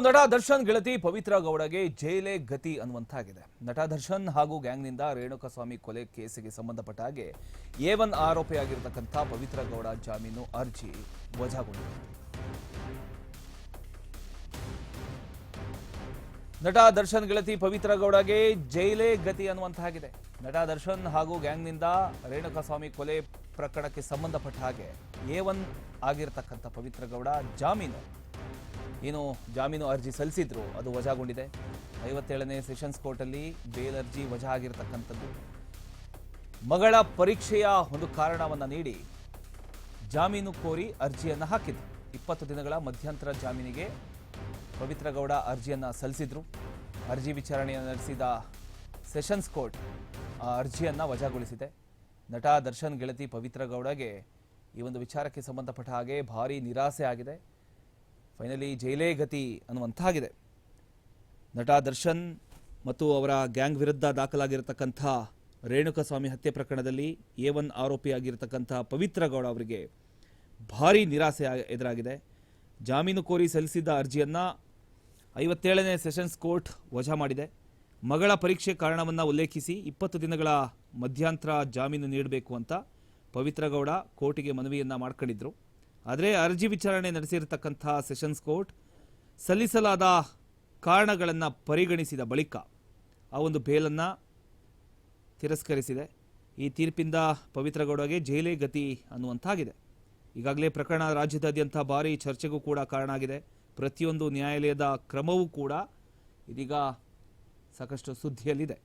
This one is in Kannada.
ನಟ ದರ್ಶನ್ ಗೆಳತಿ ಪವಿತ್ರ ಗೌಡಗೆ ಜೈಲೇ ಗತಿ ಅನ್ನುವಂತಾಗಿದೆ. ನಟ ದರ್ಶನ್ ಹಾಗೂ ಗ್ಯಾಂಗ್ನಿಂದ ರೇಣುಕಾಸ್ವಾಮಿ ಕೊಲೆ ಕೇಸಿಗೆ ಸಂಬಂಧಪಟ್ಟ ಹಾಗೆ A1 ಆರೋಪಿಯಾಗಿರತಕ್ಕಂಥ ಪವಿತ್ರ ಗೌಡ ಜಾಮೀನು ಅರ್ಜಿ ವಜಾಗೊಂಡಿದೆ. ನಟ ದರ್ಶನ್ ಗೆಳತಿ ಪವಿತ್ರ ಗೌಡಗೆ ಜೈಲೇ ಗತಿ ಅನ್ನುವಂತಾಗಿದೆ. ನಟ ದರ್ಶನ್ ಹಾಗೂ ಗ್ಯಾಂಗ್ನಿಂದ ರೇಣುಕಾಸ್ವಾಮಿ ಕೊಲೆ ಪ್ರಕರಣಕ್ಕೆ ಸಂಬಂಧಪಟ್ಟ ಹಾಗೆ A1 ಆಗಿರತಕ್ಕಂಥ ಪವಿತ್ರ ಗೌಡ ಜಾಮೀನು ಅರ್ಜಿ ಸಲ್ಲಿಸಿದ್ರು, ಅದು ವಜಾಗೊಂಡಿದೆ. 57ನೇ ಸೆಷನ್ಸ್ ಕೋರ್ಟಲ್ಲಿ ಬೇಲ್ ಅರ್ಜಿ ವಜಾ ಆಗಿರತಕ್ಕಂಥದ್ದು. ಮಗಳ ಪರೀಕ್ಷೆಯ ಒಂದು ಕಾರಣವನ್ನು ನೀಡಿ ಜಾಮೀನು ಕೋರಿ ಅರ್ಜಿಯನ್ನು ಹಾಕಿದ್ರು. 20 ದಿನಗಳ ಮಧ್ಯಂತರ ಜಾಮೀನಿಗೆ ಪವಿತ್ರ ಗೌಡ ಅರ್ಜಿಯನ್ನು ಸಲ್ಲಿಸಿದ್ರು. ಅರ್ಜಿ ವಿಚಾರಣೆಯನ್ನು ನಡೆಸಿದ ಸೆಷನ್ಸ್ ಕೋರ್ಟ್ ಆ ಅರ್ಜಿಯನ್ನು ವಜಾಗೊಳಿಸಿದೆ. ನಟ ದರ್ಶನ್ ಗೆಳತಿ ಪವಿತ್ರ ಗೌಡಗೆ ಈ ಒಂದು ವಿಚಾರಕ್ಕೆ ಸಂಬಂಧಪಟ್ಟ ಹಾಗೆ ಭಾರಿ ನಿರಾಸೆ ಆಗಿದೆ. ಫೈನಲಿ ಜೈಲೇ ಗತಿ ಅನ್ನುವಂತಾಗಿದೆ. ನಟ ದರ್ಶನ್ ಮತ್ತು ಅವರ ಗ್ಯಾಂಗ್ ವಿರುದ್ಧ ದಾಖಲಾಗಿರತಕ್ಕಂಥ ರೇಣುಕಾಸ್ವಾಮಿ ಹತ್ಯೆ ಪ್ರಕರಣದಲ್ಲಿ A1 ಆರೋಪಿಯಾಗಿರತಕ್ಕಂಥ ಪವಿತ್ರ ಗೌಡ ಅವರಿಗೆ ಭಾರಿ ನಿರಾಸೆ ಎದುರಾಗಿದೆ. ಜಾಮೀನು ಕೋರಿ ಸಲ್ಲಿಸಿದ್ದ ಅರ್ಜಿಯನ್ನು 57ನೇ ಸೆಷನ್ಸ್ ಕೋರ್ಟ್ ವಜಾ ಮಾಡಿದೆ. ಮಗಳ ಪರೀಕ್ಷೆ ಕಾರಣವನ್ನು ಉಲ್ಲೇಖಿಸಿ 20 ದಿನಗಳ ಮಧ್ಯಂತರ ಜಾಮೀನು ನೀಡಬೇಕು ಅಂತ ಪವಿತ್ರ ಗೌಡ ಕೋರ್ಟಿಗೆ ಮನವಿಯನ್ನು ಮಾಡ್ಕೊಂಡಿದ್ರು. ಆದರೆ ಅರ್ಜಿ ವಿಚಾರಣೆ ನಡೆಸಿರತಕ್ಕಂಥ ಸೆಷನ್ಸ್ ಕೋರ್ಟ್ ಸಲ್ಲಿಸಲಾದ ಕಾರಣಗಳನ್ನು ಪರಿಗಣಿಸಿದ ಬಳಿಕ ಆ ಒಂದು ಬೇಲನ್ನು ತಿರಸ್ಕರಿಸಿದೆ. ಈ ತೀರ್ಪಿಂದ ಪವಿತ್ರ ಗೌಡಗೆ ಜೈಲೇ ಗತಿ ಅನ್ನುವಂತಾಗಿದೆ. ಈಗಾಗಲೇ ಪ್ರಕರಣ ರಾಜ್ಯದಾದ್ಯಂತ ಭಾರಿ ಚರ್ಚೆಗೂ ಕೂಡ ಕಾರಣ ಆಗಿದೆ. ಪ್ರತಿಯೊಂದು ನ್ಯಾಯಾಲಯದ ಕ್ರಮವೂ ಕೂಡ ಇದೀಗ ಸಾಕಷ್ಟು ಸುದ್ದಿಯಲ್ಲಿದೆ.